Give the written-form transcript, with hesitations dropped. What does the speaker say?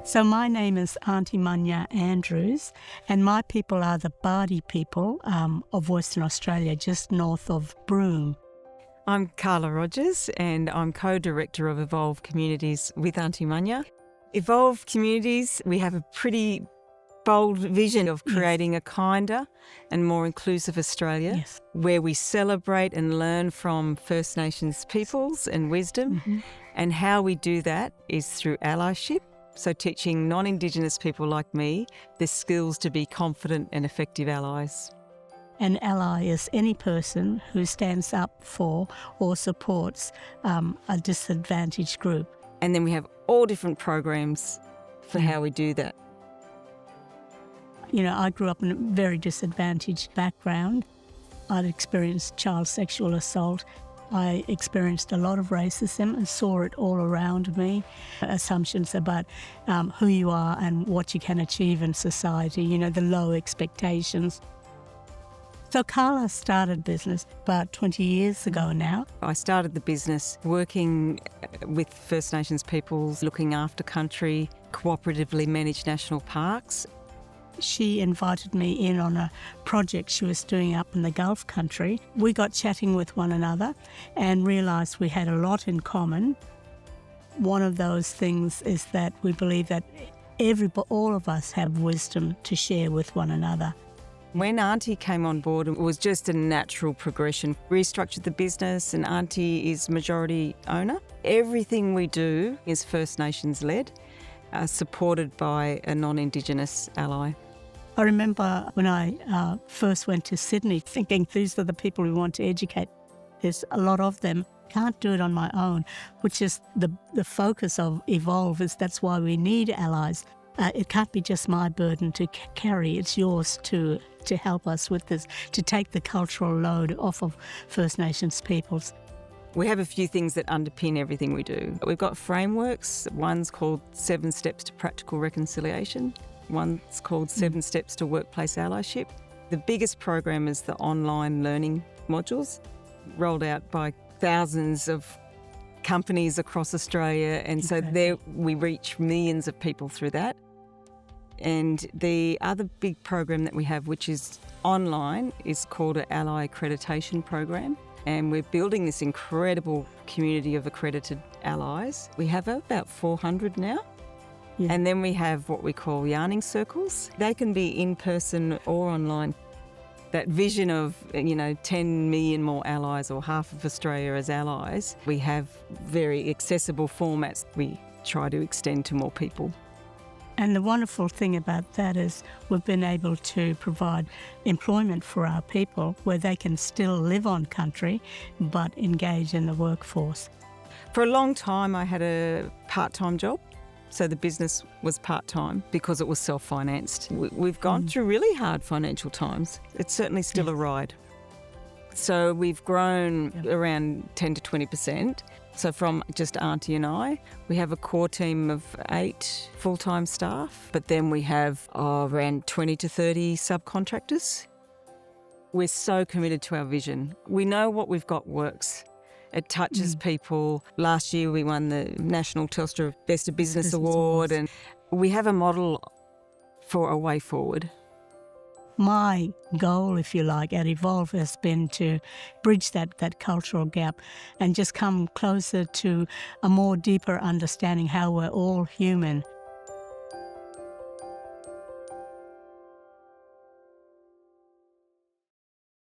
So my name is Aunty Munya Andrews, and my people are the Bardi people of Western Australia, just north of Broome. I'm Carla Rogers, and I'm co-director of Evolve Communities with Aunty Munya. Evolve Communities, we have a pretty bold vision of creating a kinder and more inclusive Australia, where we celebrate and learn from First Nations peoples and wisdom. And how we do that is through allyship. So teaching non-Indigenous people like me the skills to be confident and effective allies. An ally is any person who stands up for or supports a disadvantaged group. And then we have all different programs for how we do that. You know, I grew up in a very disadvantaged background. I'd experienced child sexual assault. I experienced a lot of racism and saw it all around me. Assumptions about who you are and what you can achieve in society, you know, the low expectations. So Carla started business about 20 years ago now. I started the business working with First Nations peoples, looking after country, cooperatively managed national parks. She invited me in on a project she was doing up in the Gulf country. We got chatting with one another and realised we had a lot in common. One of those things is that we believe that all of us have wisdom to share with one another. When Aunty came on board, it was just a natural progression. Restructured the business, and Aunty is majority owner. Everything we do is First Nations led, supported by a non-Indigenous ally. I remember when I first went to Sydney thinking these are the people we want to educate. There's a lot of them. Can't do it on my own, which is the focus of Evolve. That's why we need allies. It can't be just my burden to carry. It's yours to help us with this, to take the cultural load off of First Nations peoples. We have a few things that underpin everything we do. We've got frameworks. One's called 7 Steps to Practical Reconciliation. One's called 7 Steps to Workplace Allyship. The biggest program is the online learning modules, rolled out by thousands of companies across Australia. And so there we reach millions of people through that. And the other big program that we have, which is online, is called an Ally Accreditation Program. And we're building this incredible community of accredited allies. We have about 400 now. And then we have what we call yarning circles. They can be in person or online. That vision of, 10 million more allies or half of Australia as allies, we have very accessible formats we try to extend to more people. And the wonderful thing about that is we've been able to provide employment for our people where they can still live on country but engage in the workforce. For a long time I had a part-time job. So the business was part-time because it was self-financed. We've gone through really hard financial times. It's certainly still a ride. So we've grown around 10 to 20%. So from just Aunty and I, we have a core team of 8 full-time staff, but then we have around 20 to 30 subcontractors. We're so committed to our vision. We know what we've got works. It touches people. Last year we won the National Telstra Best of Business Award, and we have a model for a way forward. My goal, if you like, at Evolve has been to bridge that cultural gap and just come closer to a more deeper understanding how we're all human.